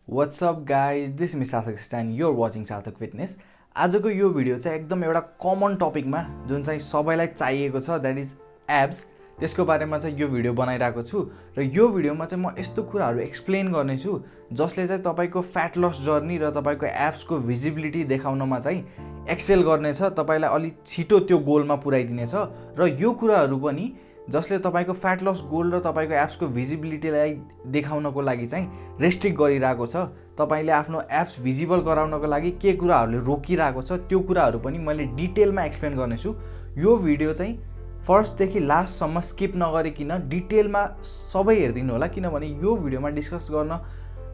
What's up guys, this is Sarthak Stan, you're watching Sarthak Fitness. आजको यो video चाहिँ एकदम एउटा कमन टपिकमा जुन चाहिँ सबैलाई चाहिएको छ, द्याट इज एब्स, त्यसको बारेमा चाहिँ यो भिडियो बनाइरहेको छु। र यो भिडियोमा चाहिँ म यस्तो कुराहरू एक्सप्लेन गर्नेछु जसले चाहिँ तपाईको फ्याट लस जर्नी र तपाईको एब्सको भिजिबिलिटी देखाउनमा चाहिँ एक्सेल गर्नेछ, तपाईलाई अलि छिटो त्यो गोलमा पुर्याइदिनेछ। र यो कुराहरू पनि जसले तपाईको फ्याट लस गोल र तपाईको एब्सको भिजिबिलिटीलाई देखाउनको लागि चाहिँ रेस्ट्रिक्ट गरिरहेको छ। तपाईले आफ्नो एब्स भिजिबल गराउनको लागि के कुराहरूले रोकिरहेको छ त्यो कुराहरू पनि मैले डिटेलमा एक्सप्लेन गर्नेछु। यो भिडियो चाहिँ फर्स्टदेखि लास्टसम्म स्किप नगरिकन डिटेलमा सबै हेरिदिनु होला, किनभने यो भिडियोमा डिस्कस गर्न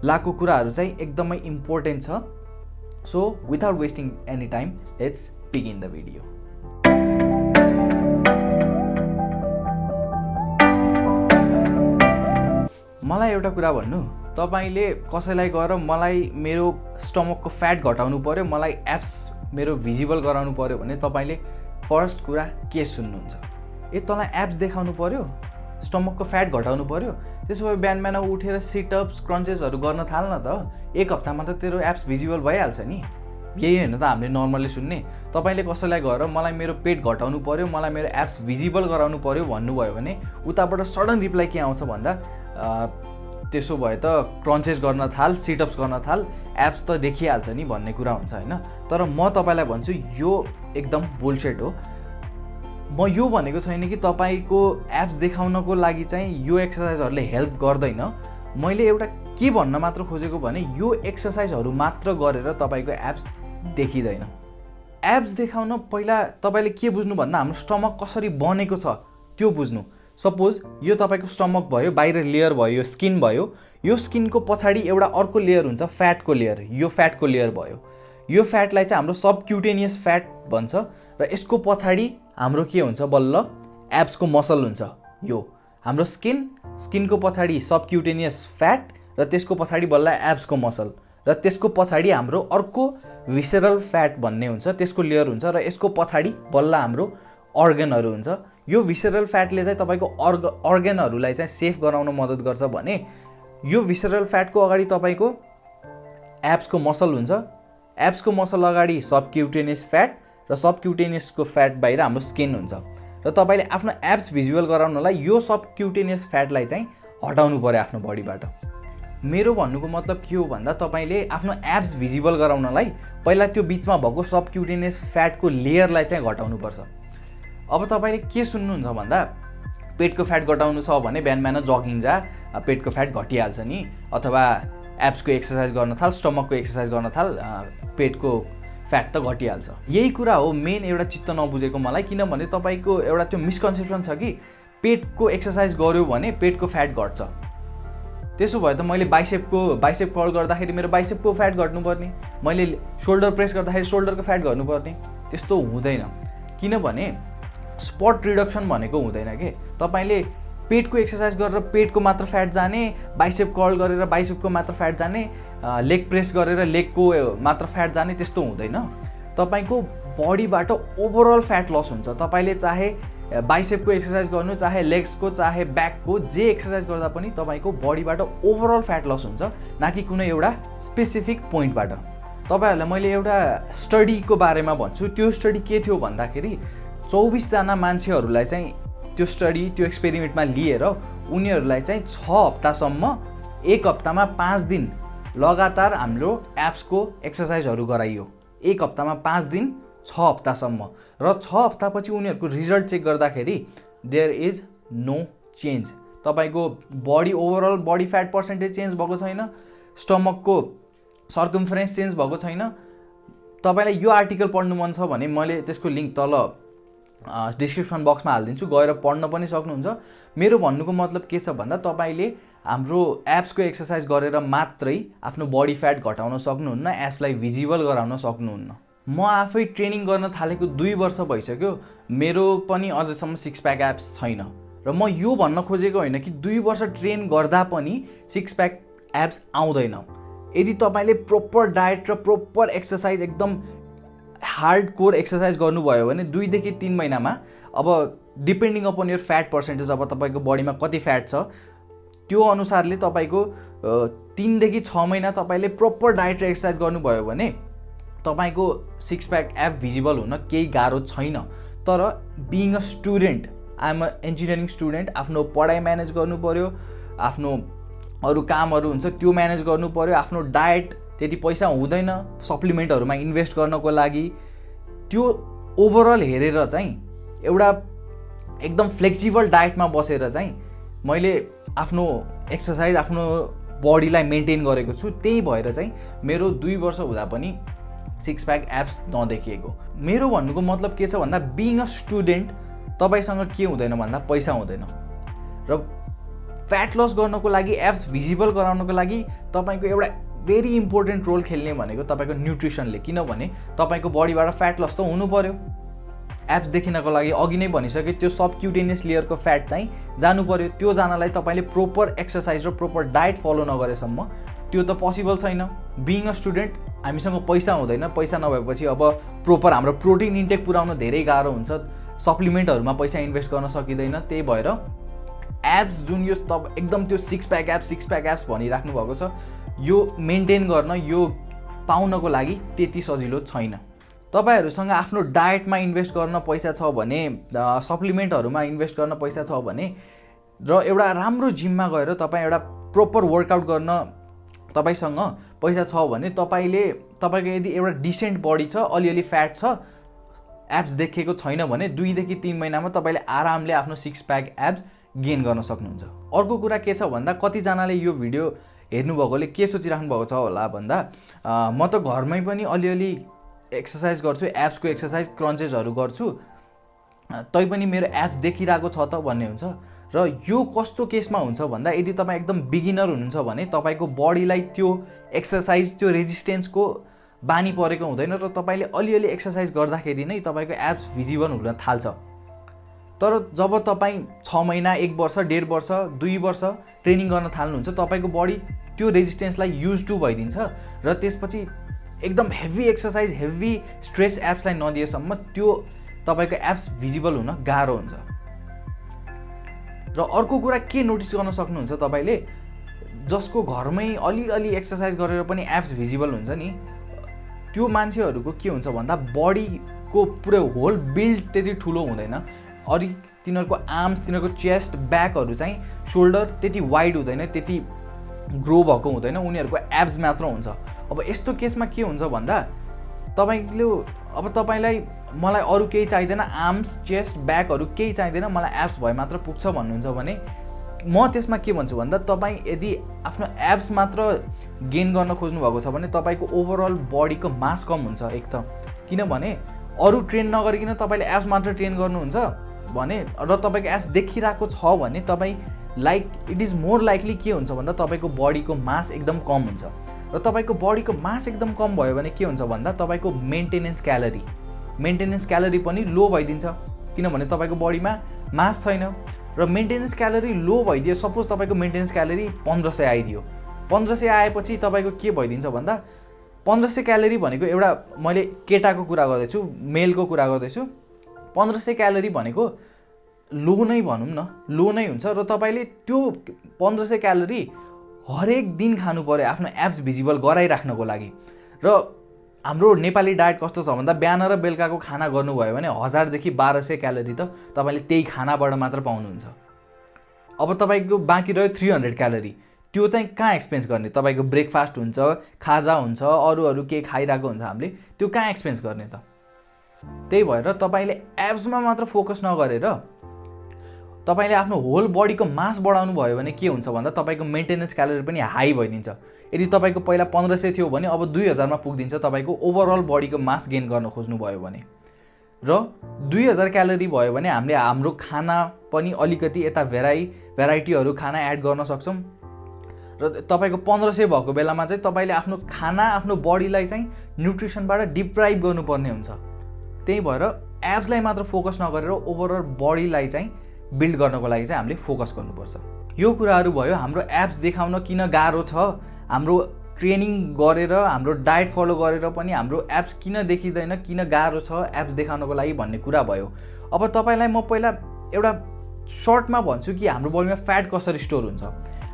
लागेको कुराहरू चाहिँ एकदमै इम्पोर्टेन्ट छ। So without wasting any time, let's begin the video. मलाई एउटा कुरा भन्नु, तपाईले कसैलाई गएर मलाई मेरो स्टमकको फ्याट घटाउनु पर्यो, मलाई एब्स मेरो भिजिबल गराउनु पर्यो भने तपाईले फर्स्ट कुरा के सुन्नुहुन्छ? तँलाई एब्स देखाउनु पर्यो, स्टमकको फ्याट घटाउनु पर्यो, त्यसो भए बिहान बिहान उठेर सिटअप्स क्रन्चेसहरू गर्न थाल्न त, एक हप्तामा त तेरो एब्स भिजिबल भइहाल्छ नि। यही होइन त हामीले नर्मली सुन्ने। तपाईले कसैलाई गएर मलाई मेरो पेट घटाउनु पर्यो, मलाई मेरो एब्स भिजिबल गराउनु पर्यो भन्नुभयो भने उताबाट सडन रिप्लाई के आउँछ भन्दा त्यसो भए त क्रन्चेस गर्न थाल, सिटअप्स गर्न थाल, एब्स त देखिहाल्छ नि भन्ने कुरा हुन्छ होइन। तर म तपाईँलाई भन्छु यो एकदम बुलसेट हो। म यो भनेको छैन कि तपाईँको एब्स देखाउनको लागि चाहिँ यो एक्सर्साइजहरूले हेल्प गर्दैन। मैले एउटा के भन्न मात्र खोजेको भने यो एक्सर्साइजहरू मात्र गरेर तपाईँको एब्स देखिँदैन। एब्स देखाउन पहिला तपाईँले के बुझ्नु भन्दा हाम्रो स्टमक कसरी बनेको छ त्यो बुझ्नु। सपोज यो तपाईँको स्टमक भयो, बाहिर लेयर भयो, यो स्किन भयो, यो स्किनको पछाडि एउटा अर्को लेयर हुन्छ फ्याटको लेयर, यो फ्याटको लेयर भयो। यो फ्याटलाई चाहिँ हाम्रो सबक्युटेनियस फ्याट भन्छ र यसको पछाडि हाम्रो के हुन्छ, बल्ल एब्सको मसल हुन्छ। यो हाम्रो स्किनको पछाडि सबक्युटेनियस फ्याट र त्यसको पछाडि बल्ल एब्सको मसल र त्यसको पछाडि हाम्रो अर्को भिसेरल फ्याट भन्ने हुन्छ, त्यसको लेयर हुन्छ र यसको पछाडि बल्ल हाम्रो अर्गनहरू हुन्छ। यो भिसेरल फ्याटले चाहिँ तपाईँको अर्गनहरूलाई चाहिँ सेफ गराउन मद्दत गर्छ भने यो भिसेरल फ्याटको अगाडि तपाईँको एब्सको मसल हुन्छ, एब्सको मसल अगाडि सबक्युटेनियस फ्याट र सबक्युटेनियसको फ्याट बाहिर हाम्रो स्किन हुन्छ। र तपाईँले आफ्नो एब्स भिजुअल गराउनलाई यो सबक्युटेनियस फ्याटलाई चाहिँ हटाउनु पर्यो आफ्नो बडीबाट। मेरो भन्नुको मतलब के हो भन्दा तपाईँले आफ्नो एब्स भिजिबल गराउनलाई पहिला त्यो बिचमा भएको सबक्युटेनियस फ्याटको लेयरलाई चाहिँ घटाउनुपर्छ। अब तपाईँले के सुन्नुहुन्छ भन्दा पेटको फ्याट घटाउनु छ भने बिहान बिहान जगिङ जा, पेटको फ्याट घटिहाल्छ नि, अथवा एब्सको एक्सर्साइज गर्न थाल, स्टमकको एक्सर्साइज गर्न थाल, पेटको फ्याट त घटिहाल्छ। यही कुरा हो मेन एउटा चित्त नबुझेको मलाई, किनभने तपाईँको एउटा त्यो मिसकन्सेप्सन छ कि पेटको एक्सर्साइज गर्यो भने पेटको फ्याट घट्छ। त्यसो भए त मैले बाइसेप कर्ल गर्दाखेरि मेरो बाइसेपको फ्याट घट्नुपर्ने, मैले सोल्डर प्रेस गर्दाखेरि सोल्डरको फ्याट घट्नुपर्ने, त्यस्तो हुँदैन। किनभने स्पट रिडक्सन भनेको हुँदैन के। तपाईँले पेटको एक्सर्साइज गरेर पेटको मात्र फ्याट जाने, बाइसेप कर्ल गरेर बाइसेपको मात्र फ्याट जाने, लेग प्रेस गरेर लेगको मात्र फ्याट जाने, त्यस्तो हुँदैन। तपाईँको बडीबाट ओभरअल फ्याट लस हुन्छ। तपाईँले चाहे बाइसेपको एक्सर्साइज गर्नु, चाहे लेग्सको, चाहे ब्याकको, जे एक्सर्साइज गर्दा पनि तपाईँको बडीबाट ओभरअल फ्याट लस हुन्छ, न कि कुनै एउटा स्पेसिफिक पोइन्टबाट। तपाईँहरूलाई मैले एउटा स्टडीको बारेमा भन्छु। त्यो स्टडी के थियो भन्दाखेरि 24 जना मान्छेहरूलाई चाहिँ त्यो स्टडी, त्यो एक्सपेरिमेन्टमा लिएर उनीहरूलाई चाहिँ 6 हप्तासम्म, एक हप्तामा 5 दिन लगातार हाम्रो एब्सको एक्सर्साइजहरू गराइयो। एक हप्तामा 5 दिन, 6 हप्तासम्म। र 6 हप्तापछि उनीहरूको रिजल्ट चेक गर्दाखेरि देयर इज नो चेन्ज। तपाईँको body overall body fat percentage change भएको छैन, स्टमकको सर्कम्फरेन्स चेन्ज भएको छैन। तपाईँलाई यो आर्टिकल पढ्नु मन छ भने मैले त्यसको लिङ्क तल डिस्क्रिप्सन बक्समा हालिदिन्छु, गएर पढ्न पनि सक्नुहुन्छ। मेरो भन्नुको मतलब के छ भन्दा तपाईँले हाम्रो एब्सको एक्सर्साइज गरेर मात्रै आफ्नो बडी फ्याट घटाउन सक्नुहुन्न, एब्सलाई भिजिबल गराउन सक्नुहुन्न। म आफै ट्रेनिङ गर्न थालेको 2 वर्ष भइसक्यो, मेरो पनि अझसम्म 6 प्याक एब्स छैन। र म यो भन्न खोजेको होइन कि 2 वर्ष ट्रेन गर्दा पनि 6 प्याक एब्स आउँदैन। यदि तपाईँले प्रोपर डायट र प्रोपर एक्सर्साइज, एकदम हार्ड कोर एक्सर्साइज गर्नुभयो भने 2 देखि 3 महिनामा, अब depending upon your fat percentage, अब तपाईँको बडीमा कति फ्याट छ त्यो अनुसारले तपाईँको 3 देखि 6 महिना तपाईँले प्रोपर डाइट र एक्सर्साइज गर्नुभयो भने तपाईँको सिक्स प्याक एप भिजिबल हुन केही गाह्रो छैन। तर being a student, I am a engineering student, आफ्नो पढाइ म्यानेज गर्नु पऱ्यो, आफ्नो अरू कामहरू हुन्छ त्यो म्यानेज गर्नु पऱ्यो, आफ्नो डाइट त्यति पैसा हुँदैन सप्लिमेन्टहरूमा इन्भेस्ट गर्नको लागि। त्यो ओभरअल हेरेर चाहिँ एउटा एकदम फ्लेक्सिबल डाइटमा बसेर चाहिँ मैले आफ्नो एक्सर्साइज, आफ्नो बडीलाई मेन्टेन गरेको छु। त्यही भएर चाहिँ मेरो 2 वर्ष हुँदा पनि सिक्स प्याक एप्स नदेखिएको। मेरो भन्नुको मतलब के छ भन्दा बिइङ अ स्टुडेन्ट तपाईँसँग के हुँदैन भन्दा पैसा हुँदैन र फ्याट लस गर्नको लागि, एप्स भिजिबल गराउनको लागि तपाईँको एउटा भेरी इम्पोर्टेन्ट रोल खेल्ने भनेको तपाईँको न्युट्रिसनले। किनभने तपाईँको बडीबाट फ्याट लस त हुनु पर्यो। एप्स देखिनको लागि अघि नै भनिसकेँ त्यो सबक्युटेनियस लेयरको फ्याट चाहिँ जानु पर्यो। त्यो जानलाई तपाईँले प्रोपर एक्सर्साइज र प्रोपर डाइट फलो नगरेसम्म त्यो त पोसिबल छैन। बिइङ अ स्टुडेन्ट हामीसँग पैसा हुँदैन, पैसा नभएपछि अब प्रोपर हाम्रो प्रोटिन इन्टेक पुऱ्याउन धेरै गाह्रो हुन्छ, सप्लिमेन्टहरूमा पैसा इन्भेस्ट गर्न सकिँदैन। त्यही भएर एप्स जुन यो एकदम त्यो सिक्स प्याक एप्स भनिराख्नु भएको छ, यो मेन्टेन गर्न, यो पाउनको लागि त्यति सजिलो छैन। तपाईँहरूसँग आफ्नो डाइटमा इन्भेस्ट गर्न पैसा छ भने, सप्लिमेन्टहरूमा इन्भेस्ट गर्न पैसा छ भने र एउटा राम्रो जिममा गएर तपाईँ एउटा प्रोपर वर्कआउट गर्न तपाईँसँग पैसा छ भने तपाईँको यदि एउटा डिसेन्ट बडी छ, अलिअलि फ्याट छ, एप्स देखेको छैन भने 2 देखि 3 महिनामा तपाईँले आरामले आफ्नो सिक्स प्याक एप्स गेन गर्न सक्नुहुन्छ। अर्को कुरा के छ भन्दा कतिजनाले यो भिडियो हेर्नुभएकोले के सोचिराख्नु भएको छ होला भन्दा म त घरमै पनि अलिअलि एक्सर्साइज गर्छु, एप्सको एक्सर्साइज क्रन्चेसहरू गर्छु, तैपनि मेरो एप्स देखिरहेको छ त भन्ने हुन्छ। र यो कस्तो केसमा हुन्छ भन्दा यदि तपाईँ एकदम बिगिनर हुनुहुन्छ भने तपाईँको बडीलाई त्यो एक्सर्साइज, त्यो रेजिस्टेन्सको बानी परेको हुँदैन र तपाईँले अलिअलि एक्सर्साइज गर्दाखेरि नै तपाईँको एप्स भिजिबल हुन थाल्छ। तर जब तपाईँ 6 महिना, 1 वर्ष, 1.5 वर्ष, 2 वर्ष ट्रेनिङ गर्न थाल्नुहुन्छ तपाईँको बडी त्यो रेजिस्टेन्सलाई युज टु भइदिन्छ र त्यसपछि एकदम हेभी एक्सर्साइज, हेभी स्ट्रेस एप्सलाई नदिएसम्म त्यो तपाईँको एप्स भिजिबल हुन गाह्रो हुन्छ। र अर्को कुरा के नोटिस गर्न सक्नुहुन्छ तपाईँले, जसको घरमै अलिअलि एक्सर्साइज गरेर पनि एप्स भिजिबल हुन्छ नि, त्यो मान्छेहरूको के हुन्छ भन्दा बडीको पुरै होल बिल्ड त्यति ठुलो हुँदैन। अनि तिनीहरूको आर्म्स, तिनीहरूको चेस्ट, ब्याकहरू चाहिँ सोल्डर त्यति वाइड हुँदैन, त्यति ग्रो भएको हुँदैन, उनीहरूको एप्स मात्र हुन्छ। अब यस्तो केसमा के हुन्छ भन्दा तपाईँलाई मलाई अरू केही चाहिँदैन, आर्म्स, चेस्ट, ब्याकहरू केही चाहिँदैन, मलाई एप्स भए मात्र पुग्छ भन्नुहुन्छ भने म त्यसमा के भन्छु भन्दा तपाईँ यदि आफ्नो एप्स मात्र गेन गर्न खोज्नु भएको छ भने तपाईँको ओभरअल बडीको मास कम हुन्छ एक त। किनभने अरू ट्रेन नगरिकन तपाईँले एप्स मात्र ट्रेन गर्नुहुन्छ भने र तपाईँको एप्स देखिरहेको छ भने तपाईँ इट इज मोर लाइकली के हुन्छ भन्दा तपाईँको बडीको मास एकदम कम हुन्छ। र तपाईँको बडीको मास एकदम कम भयो भने के हुन्छ भन्दा तपाईँको मेन्टेनेन्स क्यालोरी पनि लो भइदिन्छ। किनभने तपाईँको बडीमा मास छैन र मेन्टेनेन्स क्यालोरी लो भइदियो। सपोज तपाईँको मेन्टेनेन्स क्यालोरी 1500 आइदियो, 1500 आएपछि तपाईँको के भइदिन्छ भन्दा 1500 क्यालोरी भनेको एउटा, मैले केटाको कुरा गर्दैछु, मेलको कुरा गर्दैछु, 1500 क्यालोरी भनेको लो नै भनौँ न, लो नै हुन्छ। र तपाईँले त्यो 1500 क्यालोरी हरेक दिन खानु पर्यो आफ्नो एप्स भिजिबल गराइराख्नको लागि। र हाम्रो नेपाली डायट कस्तो छ भन्दा बिहान र बेलुकाको खाना गर्नुभयो भने 1000 देखि 1200 क्यालोरी त तपाईँले त्यही खानाबाट मात्र पाउनुहुन्छ। अब तपाईँको बाँकी रह्यो 300 क्यालोरी, त्यो चाहिँ कहाँ एक्सपेन्स गर्ने? तपाईँको ब्रेकफास्ट हुन्छ, खाजा हुन्छ, अरू के खाइरहेको हुन्छ हामीले, त्यो कहाँ एक्सपेन्स गर्ने त? त्यही भएर तपाईँले एप्समा मात्र फोकस नगरेर तपाईँले आफ्नो होल बडीको मास बढाउनु भयो भने के हुन्छ भन्दा तपाईँको मेन्टेनेन्स क्यालोरी पनि हाई भइदिन्छ। यदि तपाईँको पहिला 1500 थियो भने अब 2000 मा पुगिदिन्छ तपाईँको ओभरअल बडीको मास गेन गर्न खोज्नु भयो भने। र 2000 क्यालोरी भयो भने हामीले हाम्रो खाना पनि अलिकति यता भेराइटीहरू खाना एड गर्न सक्छौँ। र तपाईँको 1500 भएको बेलामा चाहिँ तपाईँले आफ्नो खाना, आफ्नो बडीलाई चाहिँ न्युट्रिसनबाट डिप्राइभ गर्नुपर्ने हुन्छ। त्यही भएर एप्सलाई मात्र फोकस नगरेर ओभरअल बडीलाई चाहिँ बिल्ड गर्नको लागि चाहिँ हामीले फोकस गर्नुपर्छ। यो कुराहरू भयो। हाम्रो एप्स देखाउन किन गाह्रो छ, हाम्रो ट्रेनिङ गरेर, हाम्रो डाइट फलो गरेर पनि हाम्रो एप्स किन देखिँदैन, किन गाह्रो छ एप्स देखाउनको लागि भन्ने कुरा भयो। अब तपाईँलाई म पहिला एउटा सर्टमा भन्छु कि हाम्रो बडीमा फ्याट कसरी स्टोर हुन्छ।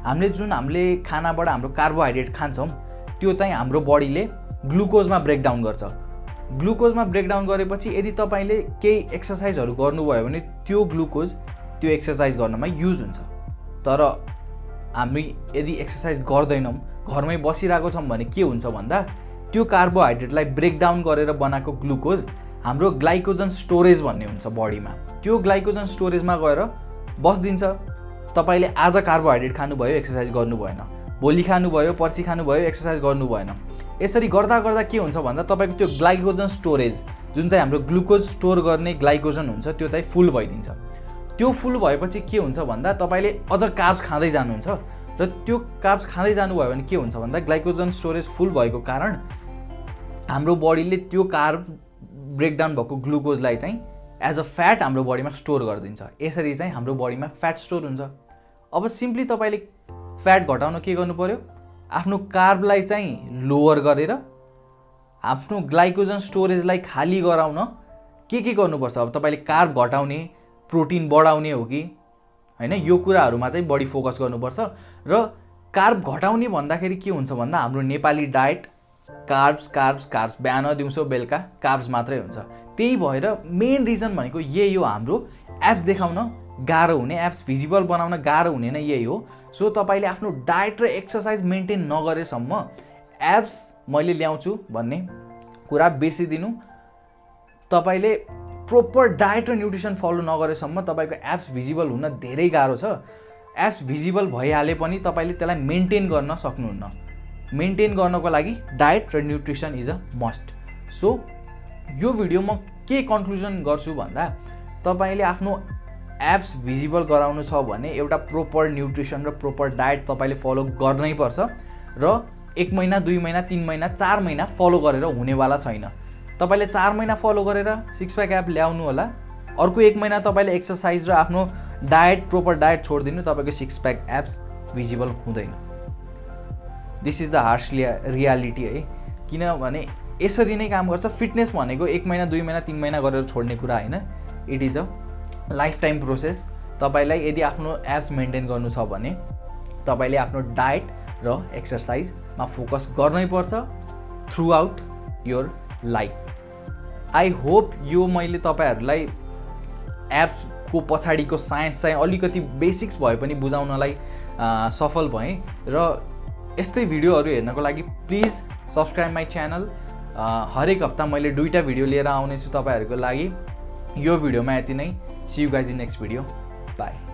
हामीले खानाबाट हाम्रो कार्बोहाइड्रेट खान्छौँ त्यो चाहिँ हाम्रो बडीले ग्लुकोजमा ब्रेकडाउन गर्छ। ग्लुकोजमा ब्रेकडाउन गरेपछि यदि तपाईँले केही एक्सर्साइजहरू गर्नुभयो भने त्यो ग्लुकोज त्यो एक्सर्साइज गर्नमा युज हुन्छ। तर हामी यदि एक्सर्साइज गर्दैनौँ, घरमै बसिरहेको छौँ भने के हुन्छ भन्दा त्यो कार्बोहाइड्रेटलाई ब्रेकडाउन गरेर बनाएको ग्लुकोज हाम्रो ग्लाइकोजन स्टोरेज भन्ने हुन्छ बडीमा। त्यो ग्लाइकोजन स्टोरेजमा गएर बस्दिन्छ। तपाईँले आज कार्बोहाइड्रेट खानुभयो, एक्सर्साइज गर्नु भएन, भोलि खानुभयो, पर्सि खानुभयो, एक्सर्साइज गर्नु भएन। यसरी गर्दा गर्दा के हुन्छ भन्दा तपाईँको त्यो ग्लाइकोजन स्टोरेज जुन चाहिँ हाम्रो ग्लुकोज स्टोर गर्ने ग्लाइकोजन हुन्छ त्यो चाहिँ फुल भइदिन्छ। त्यो फुल भएपछि के हुन्छ भन्दा तपाईँले अझ कार्ब्स खाँदै जानुहुन्छ र त्यो कार्ब्स खाँदै जानुभयो भने के हुन्छ भन्दा ग्लाइकोजन स्टोरेज फुल भएको कारण हाम्रो बडीले त्यो कार्ब ब्रेकडाउन भएको ग्लुकोजलाई चाहिँ एज अ फ्याट हाम्रो बडीमा स्टोर गरिदिन्छ। यसरी चाहिँ हाम्रो बडीमा फ्याट स्टोर हुन्छ। अब सिम्पली तपाईँले फ्याट घटाउन के गर्नु पर्यो, आफ्नो कार्बलाई चाहिँ लोवर गरेर आफ्नो ग्लाइकोजन स्टोरेजलाई खाली गराउन के गर्नुपर्छ। अब तपाईँले कार्ब घटाउने, प्रोटिन बढाउने हो कि हैन, यो कुराहरूमा चाहिँ बढी फोकस गर्नुपर्छ। र कार्ब घटाउने भन्दाखेरि के हुन्छ भन्दा हाम्रो Nepali diet carbs carbs carbs, बिहान दिउँसो बेलुका कार्ब्स मात्रै हुन्छ। त्यही भएर मेन रिजन भनेको यही हो, हाम्रो एप्स देखाउन गाह्रो हुने, एप्स भिजिबल बनाउन गाह्रो हुने नै यही हो। सो तपाईँले आफ्नो डायट र एक्सर्साइज मेन्टेन नगरेसम्म एप्स मैले ल्याउँछु भन्ने कुरा बिर्सिदिनु। तपाईँले प्रोपर डायट र न्युट्रिसन फलो नगरेसम्म तपाईँको एप्स भिजिबल हुन धेरै गाह्रो छ। एप्स भिजिबल भइहाले पनि तपाईँले त्यसलाई मेन्टेन गर्न सक्नुहुन्न। मेन्टेन गर्नको लागि डायट र nutrition is a must. So यो भिडियो म के कन्क्लुजन गर्छु भन्दा तपाईँले आफ्नो एप्स भिजिबल गराउनु छ भने एउटा प्रोपर न्युट्रिसन र प्रोपर डायट तपाईँले फलो गर्नै पर्छ। र 1 महिना 2 महिना 3 महिना 4 महिना फलो गरेर हुनेवाला छैन। तपाईँले 4 महिना फलो गरेर सिक्स प्याक एप ल्याउनु होला, अर्को 1 महिना तपाईँले एक्सर्साइज र आफ्नो डायट प्रोपर डायट छोडिदिनु, तपाईँको सिक्स प्याक एप्स भिजिबल हुँदैन। This is the harsh reality है। किनभने यसरी नै काम गर्छ। फिटनेस भनेको 1 महिना 2 महिना 3 महिना गरेर छोड्ने कुरा होइन, it is a life time process. तपाईँलाई यदि आफ्नो एप्स मेन्टेन गर्नु छ भने तपाईँले आफ्नो डायट र एक्सर्साइजमा फोकस गर्नै पर्छ through out your life. I hope यो मैले तपाईँहरूलाई एप्सको पछाडिको साइन्स चाहिँ अलिकति बेसिक्स भए पनि बुझाउनलाई सफल भएँ। र यस्तै भिडियोहरू हेर्नको लागि प्लिज सब्सक्राइब माई च्यानल। हरेक हप्ता मैले 2टा भिडियो लिएर आउनेछु तपाईँहरूको लागि। यो भिडियोमा यति नै। See you guys in next video. By.